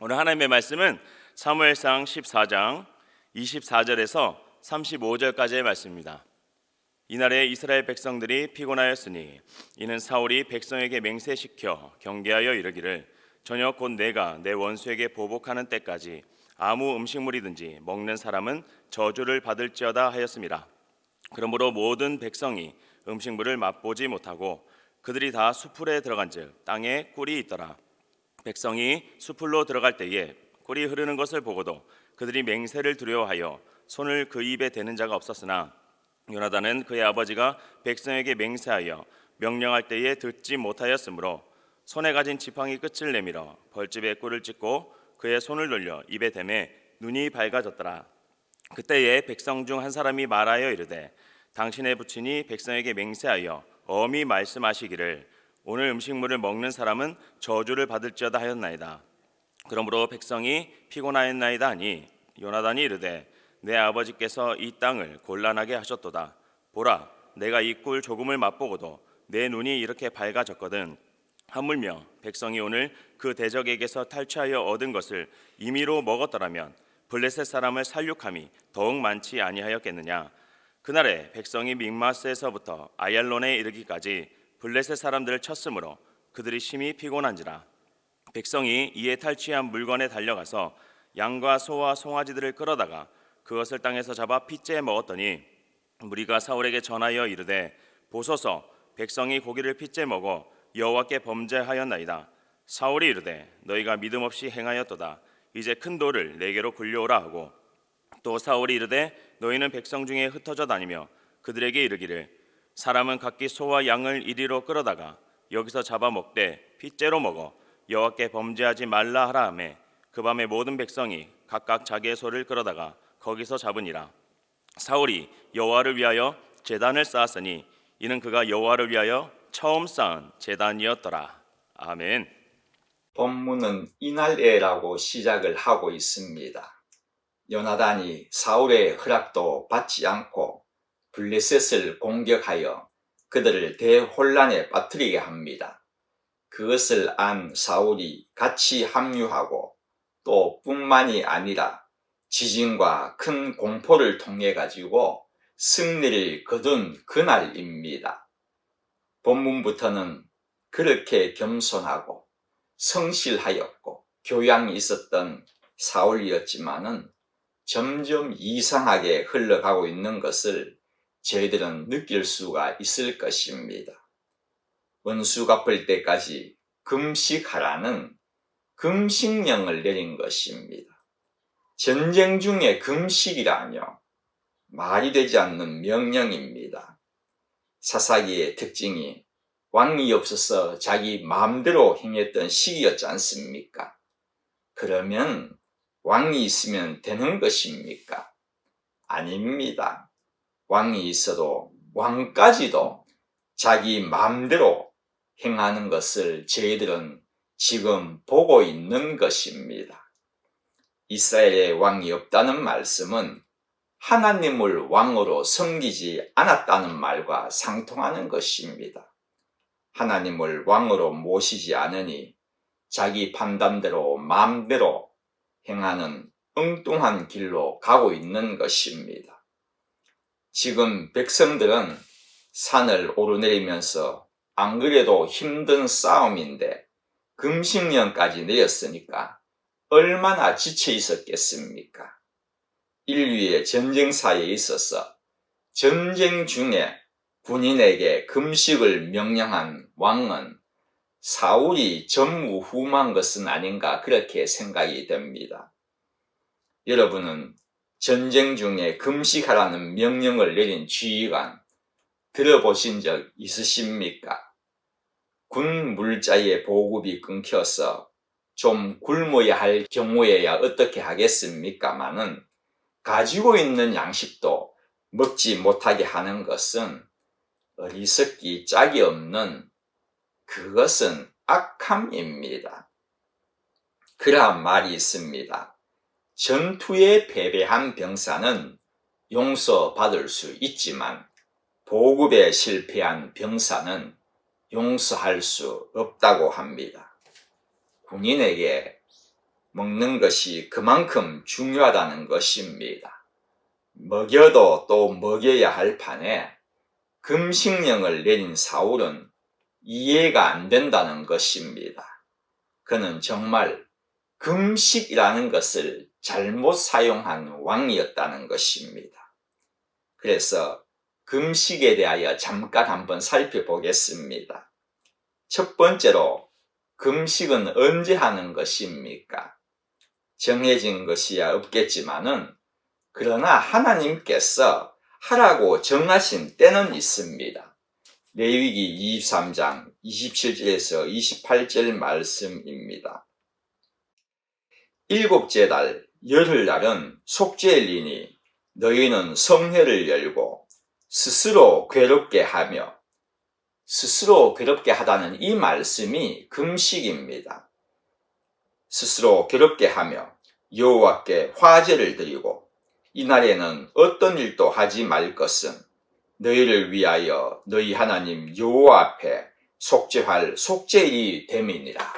오늘 하나님의 말씀은 사무엘상 14장 24절에서 35절까지의 말씀입니다. 이날에 이스라엘 백성들이 피곤하였으니 이는 사울이 백성에게 맹세시켜 경계하여 이르기를 저녁 곧 내가 내 원수에게 보복하는 때까지 아무 음식물이든지 먹는 사람은 저주를 받을지어다 하였습니다. 그러므로 모든 백성이 음식물을 맛보지 못하고 그들이 다 수풀에 들어간즉 땅에 꿀이 있더라. 백성이 수풀로 들어갈 때에 꿀이 흐르는 것을 보고도 그들이 맹세를 두려워하여 손을 그 입에 대는 자가 없었으나 요나단은 그의 아버지가 백성에게 맹세하여 명령할 때에 듣지 못하였으므로 손에 가진 지팡이 끝을 내밀어 벌집에 꿀을 찍고 그의 손을 돌려 입에 대매 눈이 밝아졌더라. 그때에 백성 중 한 사람이 말하여 이르되 당신의 부친이 백성에게 맹세하여 엄히 말씀하시기를 오늘 음식물을 먹는 사람은 저주를 받을지어다 하였나이다. 그러므로 백성이 피곤하였나이다 하니 요나단이 이르되 내 아버지께서 이 땅을 곤란하게 하셨도다. 보라, 내가 이 꿀 조금을 맛보고도 내 눈이 이렇게 밝아졌거든. 하물며 백성이 오늘 그 대적에게서 탈취하여 얻은 것을 임의로 먹었더라면 블레셋 사람을 살육함이 더욱 많지 아니하였겠느냐. 그날에 백성이 믹마스에서부터 아얄론에 이르기까지 블레셋 사람들을 쳤으므로 그들이 심히 피곤한지라. 백성이 이에 탈취한 물건에 달려가서 양과 소와 송아지들을 끌어다가 그것을 땅에서 잡아 핏째 먹었더니 무리가 사울에게 전하여 이르되 보소서, 백성이 고기를 핏째 먹어 여호와께 범죄하였나이다. 사울이 이르되 너희가 믿음 없이 행하였도다. 이제 큰 돌을 내게로 굴려오라 하고 또 사울이 이르되 너희는 백성 중에 흩어져 다니며 그들에게 이르기를 사람은 각기 소와 양을 이리로 끌어다가 여기서 잡아먹되 핏째로 먹어 여호와께 범죄하지 말라 하라 하매 그 밤에 모든 백성이 각각 자기의 소를 끌어다가 거기서 잡으니라. 사울이 여호와를 위하여 제단을 쌓았으니 이는 그가 여호와를 위하여 처음 쌓은 제단이었더라. 아멘. 본문은 이날에라고 시작을 하고 있습니다. 요나단이 사울의 허락도 받지 않고 블레셋을 공격하여 그들을 대혼란에 빠뜨리게 합니다. 그것을 안 사울이 같이 합류하고 또 뿐만이 아니라 지진과 큰 공포를 통해 가지고 승리를 거둔 그날입니다. 본문부터는 그렇게 겸손하고 성실하였고 교양이 있었던 사울이었지만은 점점 이상하게 흘러가고 있는 것을 저희들은 느낄 수가 있을 것입니다. 원수 갚을 때까지 금식하라는 금식령을 내린 것입니다. 전쟁 중에 금식이라뇨, 말이 되지 않는 명령입니다. 사사기의 특징이 왕이 없어서 자기 마음대로 행했던 시기였지 않습니까? 그러면 왕이 있으면 되는 것입니까? 아닙니다. 왕이 있어도 왕까지도 자기 마음대로 행하는 것을 저희들은 지금 보고 있는 것입니다. 이스라엘에 왕이 없다는 말씀은 하나님을 왕으로 섬기지 않았다는 말과 상통하는 것입니다. 하나님을 왕으로 모시지 않으니 자기 판단대로 마음대로 행하는 엉뚱한 길로 가고 있는 것입니다. 지금 백성들은 산을 오르내리면서 안 그래도 힘든 싸움인데 금식령까지 내렸으니까 얼마나 지쳐 있었겠습니까? 인류의 전쟁사에 있어서 전쟁 중에 군인에게 금식을 명령한 왕은 사울이 전무후무한 것은 아닌가 그렇게 생각이 됩니다. 여러분은 전쟁 중에 금식하라는 명령을 내린 지휘관 들어보신 적 있으십니까? 군 물자의 보급이 끊겨서 좀 굶어야 할 경우에야 어떻게 하겠습니까마는 가지고 있는 양식도 먹지 못하게 하는 것은 어리석기 짝이 없는 그것은 악함입니다. 그러한 말이 있습니다. 전투에 패배한 병사는 용서받을 수 있지만 보급에 실패한 병사는 용서할 수 없다고 합니다. 군인에게 먹는 것이 그만큼 중요하다는 것입니다. 먹여도 또 먹여야 할 판에 금식령을 내린 사울은 이해가 안 된다는 것입니다. 그는 정말 금식이라는 것을 잘못 사용한 왕이었다는 것입니다. 그래서 금식에 대하여 잠깐 한번 살펴보겠습니다. 첫 번째로 금식은 언제 하는 것입니까? 정해진 것이야 없겠지만은 그러나 하나님께서 하라고 정하신 때는 있습니다. 레위기 23장 27절에서 28절 말씀입니다. 일곱째 달 열흘날은 속죄일이니 너희는 성회를 열고 스스로 괴롭게 하며, 스스로 괴롭게 하다는 이 말씀이 금식입니다. 스스로 괴롭게 하며 여호와께 화제를 드리고 이날에는 어떤 일도 하지 말 것은 너희를 위하여 너희 하나님 여호와 앞에 속죄할 속죄일이 됨이니라.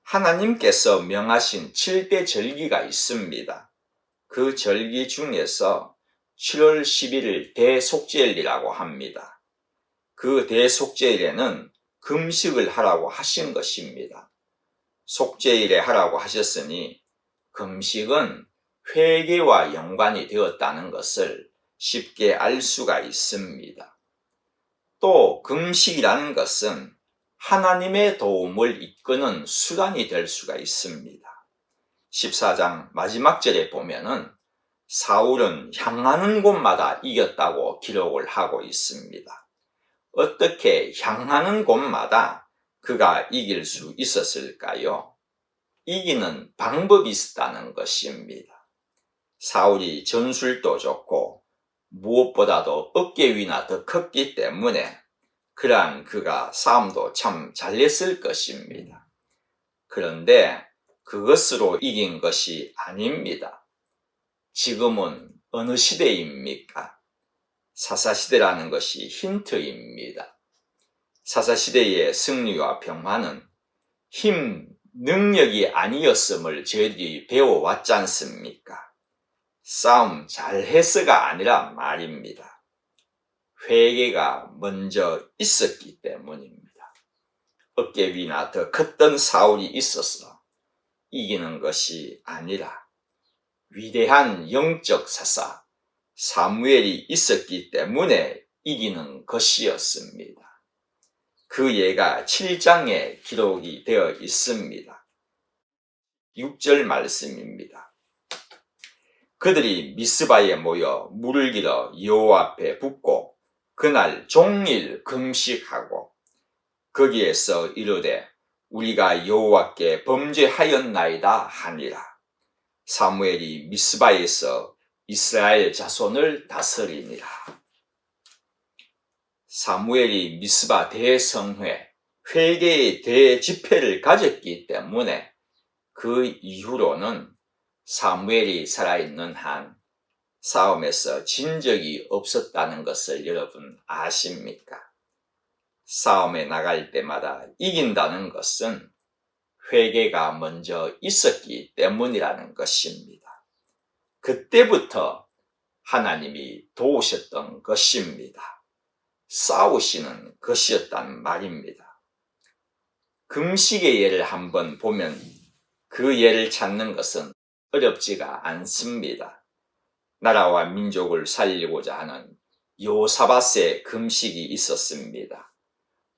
하나님께서 명하신 7대 절기가 있습니다. 그 절기 중에서 7월 11일 대속죄일이라고 합니다. 그 대속죄일에는 금식을 하라고 하신 것입니다. 속죄일에 하라고 하셨으니 금식은 회개와 연관이 되었다는 것을 쉽게 알 수가 있습니다. 또 금식이라는 것은 하나님의 도움을 이끄는 수단이 될 수가 있습니다. 14장 마지막 절에 보면은 사울은 향하는 곳마다 이겼다고 기록을 하고 있습니다. 어떻게 향하는 곳마다 그가 이길 수 있었을까요? 이기는 방법이 있었다는 것입니다. 사울이 전술도 좋고 무엇보다도 어깨 위나 더 컸기 때문에 그러한 그가 싸움도 참 잘했을 것입니다. 그런데 그것으로 이긴 것이 아닙니다. 지금은 어느 시대입니까? 사사시대라는 것이 힌트입니다. 사사시대의 승리와 평화는 힘, 능력이 아니었음을 저희들이 배워왔지 않습니까? 싸움 잘해서가 아니라 말입니다. 회개가 먼저 있었기 때문입니다. 어깨 위나 더 컸던 사울이 있어서 이기는 것이 아니라 위대한 영적 사사 사무엘이 있었기 때문에 이기는 것이었습니다. 그 예가 7장에 기록이 되어 있습니다. 6절 말씀입니다. 그들이 미스바에 모여 물을 길어 여호와 앞에 붓고 그날 종일 금식하고 거기에서 이르되 우리가 여호와께 범죄하였나이다 하니라. 사무엘이 미스바에서 이스라엘 자손을 다스리니라. 사무엘이 미스바 대성회, 회개의 대집회를 가졌기 때문에 그 이후로는 사무엘이 살아있는 한 싸움에서 진 적이 없었다는 것을 여러분 아십니까? 싸움에 나갈 때마다 이긴다는 것은 회개가 먼저 있었기 때문이라는 것입니다. 그때부터 하나님이 도우셨던 것입니다. 싸우시는 것이었단 말입니다. 금식의 예를 한번 보면 그 예를 찾는 것은 어렵지가 않습니다. 나라와 민족을 살리고자 하는 여호사밧의 금식이 있었습니다.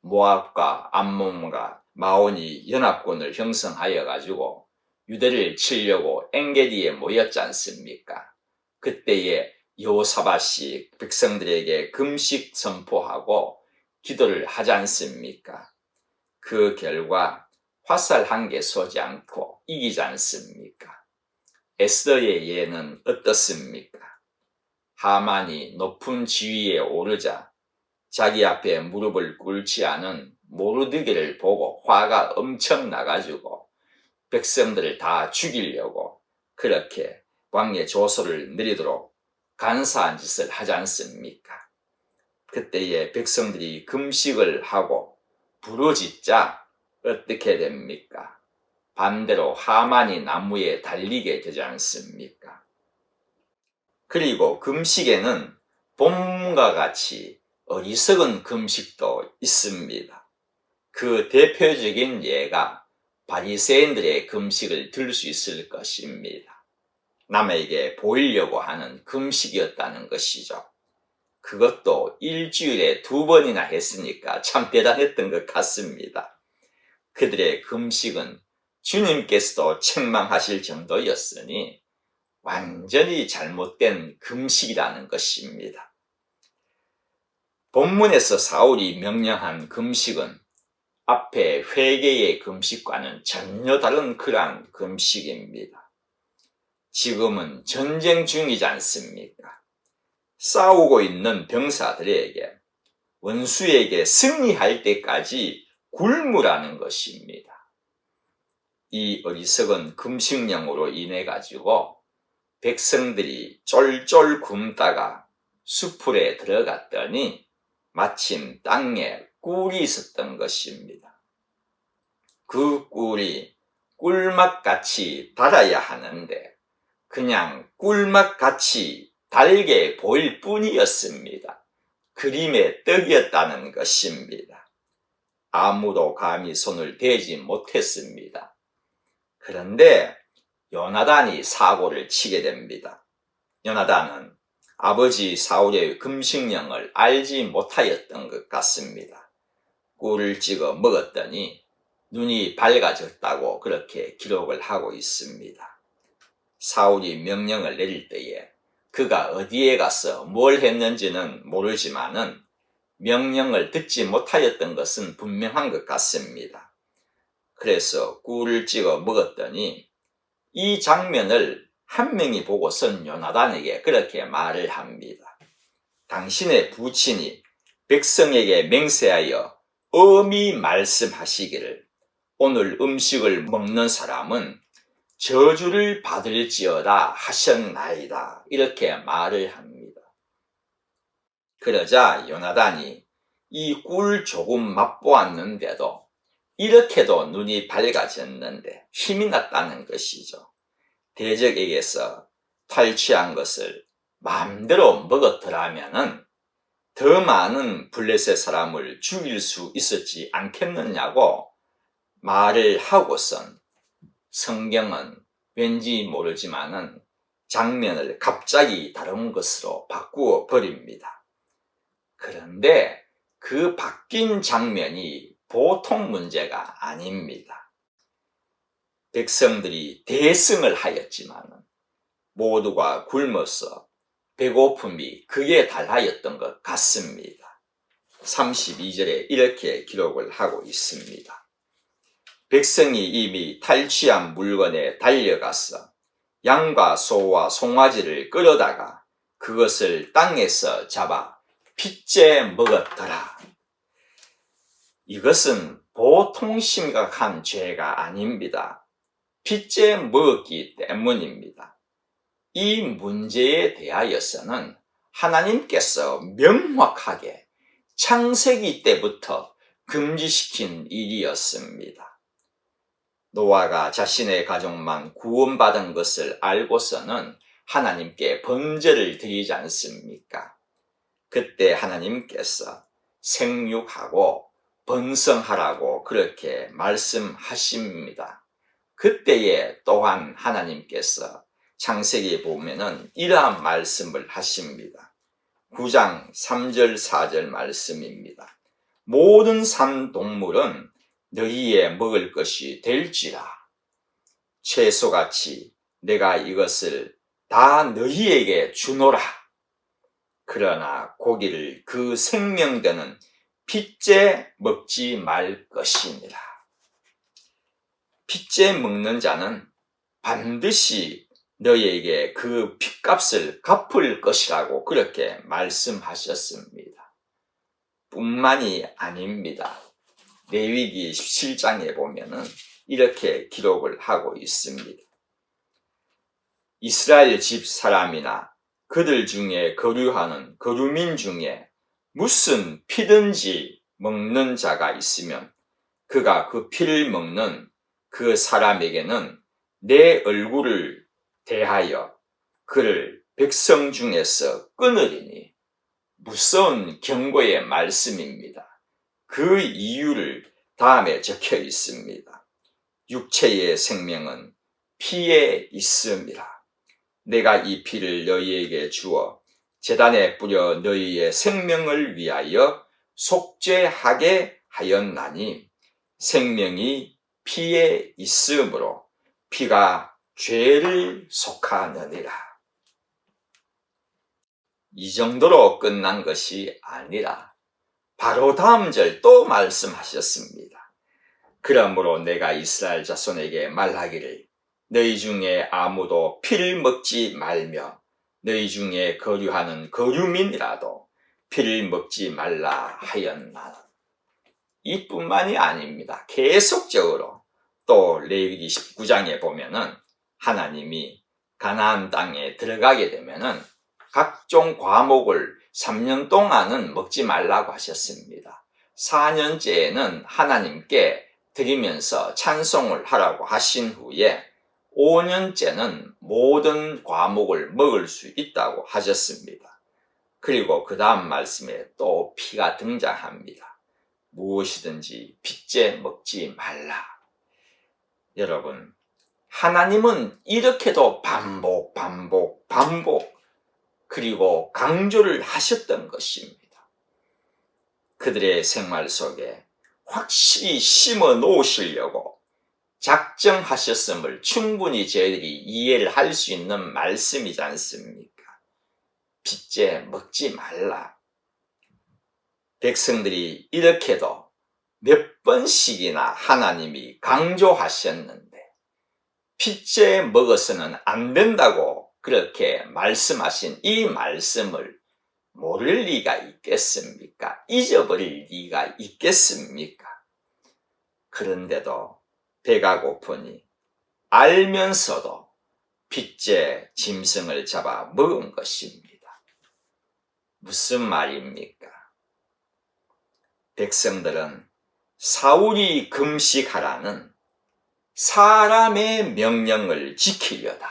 모압과 암몬과 마온이 연합군을 형성하여 가지고 유대를 치려고 엔게디에 모였지 않습니까? 그때에 여호사밧이 백성들에게 금식 선포하고 기도를 하지 않습니까? 그 결과 화살 한 개 쏘지 않고 이기지 않습니까? 에스더의 예는 어떻습니까? 하만이 높은 지위에 오르자 자기 앞에 무릎을 꿇지 않은 모르드게를 보고 화가 엄청 나가지고 백성들을 다 죽이려고 그렇게 왕의 조소를 내리도록 간사한 짓을 하지 않습니까? 그때에 백성들이 금식을 하고 부르짖자 어떻게 됩니까? 반대로 하만이 나무에 달리게 되지 않습니까? 그리고 금식에는 본문과 같이 어리석은 금식도 있습니다. 그 대표적인 예가 바리새인들의 금식을 들 수 있을 것입니다. 남에게 보이려고 하는 금식이었다는 것이죠. 그것도 일주일에 2번이나 했으니까 참 대단했던 것 같습니다. 그들의 금식은 주님께서도 책망하실 정도였으니 완전히 잘못된 금식이라는 것입니다. 본문에서 사울이 명령한 금식은 앞에 회개의 금식과는 전혀 다른 그러한 금식입니다. 지금은 전쟁 중이지 않습니까? 싸우고 있는 병사들에게 원수에게 승리할 때까지 굶으라는 것입니다. 이 어리석은 금식령으로 인해 가지고 백성들이 쫄쫄 굶다가 수풀에 들어갔더니 마침 땅에 꿀이 있었던 것입니다. 그 꿀이 꿀맛같이 달아야 하는데 그냥 꿀맛같이 달게 보일 뿐이었습니다. 그림의 떡이었다는 것입니다. 아무도 감히 손을 대지 못했습니다. 그런데 요나단이 사고를 치게 됩니다. 요나단은 아버지 사울의 금식령을 알지 못하였던 것 같습니다. 꿀을 찍어 먹었더니 눈이 밝아졌다고 그렇게 기록을 하고 있습니다. 사울이 명령을 내릴 때에 그가 어디에 가서 뭘 했는지는 모르지만은 명령을 듣지 못하였던 것은 분명한 것 같습니다. 그래서 꿀을 찍어 먹었더니 이 장면을 한 명이 보고선 요나단에게 그렇게 말을 합니다. 당신의 부친이 백성에게 맹세하여 엄히 말씀하시기를 오늘 음식을 먹는 사람은 저주를 받을지어다 하셨나이다. 이렇게 말을 합니다. 그러자 요나단이 이 꿀 조금 맛보았는데도 이렇게도 눈이 밝아졌는데 힘이 났다는 것이죠. 대적에게서 탈취한 것을 마음대로 먹었더라면은 더 많은 블레셋 사람을 죽일 수 있었지 않겠느냐고 말을 하고선 성경은 왠지 모르지만은 장면을 갑자기 다른 것으로 바꾸어 버립니다. 그런데 그 바뀐 장면이 보통 문제가 아닙니다. 백성들이 대승을 하였지만 모두가 굶어서 배고픔이 극에 달하였던 것 같습니다. 32절에 이렇게 기록을 하고 있습니다. 백성이 이미 탈취한 물건에 달려가서 양과 소와 송아지를 끌어다가 그것을 땅에서 잡아 핏째 먹었더라. 이것은 보통 심각한 죄가 아닙니다. 핏째 먹었기 때문입니다. 이 문제에 대하여서는 하나님께서 명확하게 창세기 때부터 금지시킨 일이었습니다. 노아가 자신의 가족만 구원받은 것을 알고서는 하나님께 번제를 드리지 않습니까? 그때 하나님께서 생육하고 번성하라고 그렇게 말씀하십니다. 그때에 또한 하나님께서 창세기에 보면은 이러한 말씀을 하십니다. 9장 3절 4절 말씀입니다. 모든 산 동물은 너희의 먹을 것이 될지라. 채소같이 내가 이것을 다 너희에게 주노라. 그러나 고기를 그 생명되는 핏째 먹지 말 것이니라. 핏째 먹는 자는 반드시 너희에게 그 핏값을 갚을 것이라고 그렇게 말씀하셨습니다. 뿐만이 아닙니다. 레위기 17장에 보면은 이렇게 기록을 하고 있습니다. 이스라엘 집 사람이나 그들 중에 거류하는 거류민 중에 무슨 피든지 먹는 자가 있으면 그가 그 피를 먹는 그 사람에게는 내 얼굴을 대하여 그를 백성 중에서 끊으리니 무서운 경고의 말씀입니다. 그 이유를 다음에 적혀 있습니다. 육체의 생명은 피에 있음이라. 내가 이 피를 너희에게 주어 제단에 뿌려 너희의 생명을 위하여 속죄하게 하였나니 생명이 피에 있으므로 피가 죄를 속하느니라. 이 정도로 끝난 것이 아니라 바로 다음 절 또 말씀하셨습니다. 그러므로 내가 이스라엘 자손에게 말하기를 너희 중에 아무도 피를 먹지 말며 너희 중에 거류하는 거류민이라도 피를 먹지 말라 하였나니 이뿐만이 아닙니다. 계속적으로 또 레위기 19장에 보면은 하나님이 가나안 땅에 들어가게 되면은 각종 과목을 3년 동안은 먹지 말라고 하셨습니다. 4년째에는 하나님께 드리면서 찬송을 하라고 하신 후에 5년째는 모든 과목을 먹을 수 있다고 하셨습니다. 그리고 그 다음 말씀에 또 피가 등장합니다. 무엇이든지 빚제 먹지 말라. 여러분, 하나님은 이렇게도 반복 그리고 강조를 하셨던 것입니다. 그들의 생활 속에 확실히 심어 놓으시려고 작정하셨음을 충분히 저희들이 이해를 할 수 있는 말씀이지 않습니까? 빚제 먹지 말라. 백성들이 이렇게도 몇 번씩이나 하나님이 강조하셨는데 빚제 먹어서는 안 된다고 그렇게 말씀하신 이 말씀을 모를 리가 있겠습니까? 잊어버릴 리가 있겠습니까? 그런데도 배가 고프니 알면서도 빚제 짐승을 잡아 먹은 것입니다. 무슨 말입니까? 백성들은 사울이 금식하라는 사람의 명령을 지키려다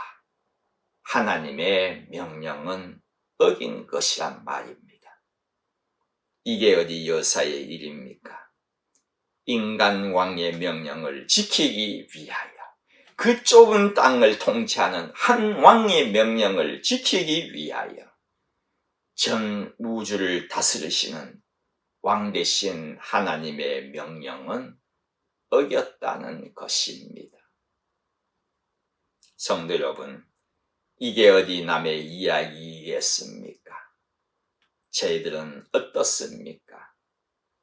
하나님의 명령은 어긴 것이란 말입니다. 이게 어디 여사의 일입니까? 인간 왕의 명령을 지키기 위하여 그 좁은 땅을 통치하는 한 왕의 명령을 지키기 위하여 전 우주를 다스리시는 왕 대신 하나님의 명령은 어겼다는 것입니다. 성도 여러분, 이게 어디 남의 이야기겠습니까? 저희들은 어떻습니까?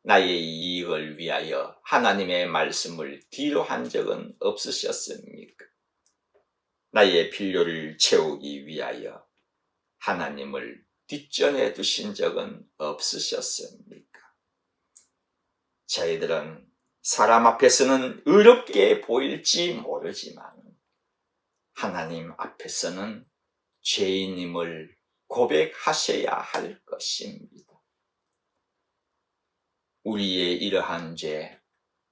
나의 이익을 위하여 하나님의 말씀을 뒤로 한 적은 없으셨습니까? 나의 필요를 채우기 위하여 하나님을 뒷전에 두신 적은 없으셨습니까? 저희들은 사람 앞에서는 의롭게 보일지 모르지만 하나님 앞에서는 죄인임을 고백하셔야 할 것입니다. 우리의 이러한 죄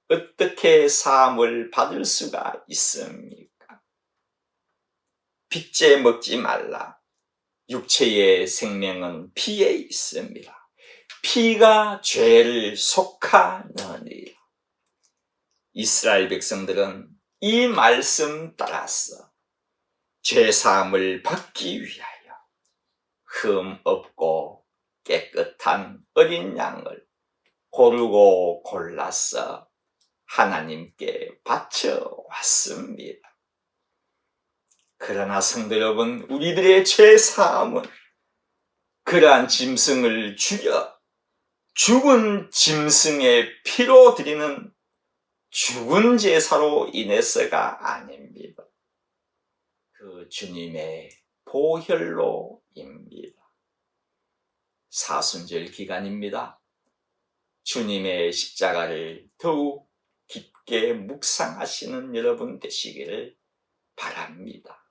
어떻게 사함을 받을 수가 있습니까? 빚제 먹지 말라. 육체의 생명은 피에 있습니다. 피가 죄를 속하느니라. 이스라엘 백성들은 이 말씀 따라서 죄사함을 받기 위하여 흠 없고 깨끗한 어린 양을 고르고 골라서 하나님께 바쳐왔습니다. 그러나 성도 여러분, 우리들의 죄사함은 그러한 짐승을 죽여 죽은 짐승의 피로 드리는 죽은 제사로 인해서가 아닙니다. 그 주님의 보혈로입니다. 사순절 기간입니다. 주님의 십자가를 더욱 깊게 묵상하시는 여러분 되시기를 바랍니다.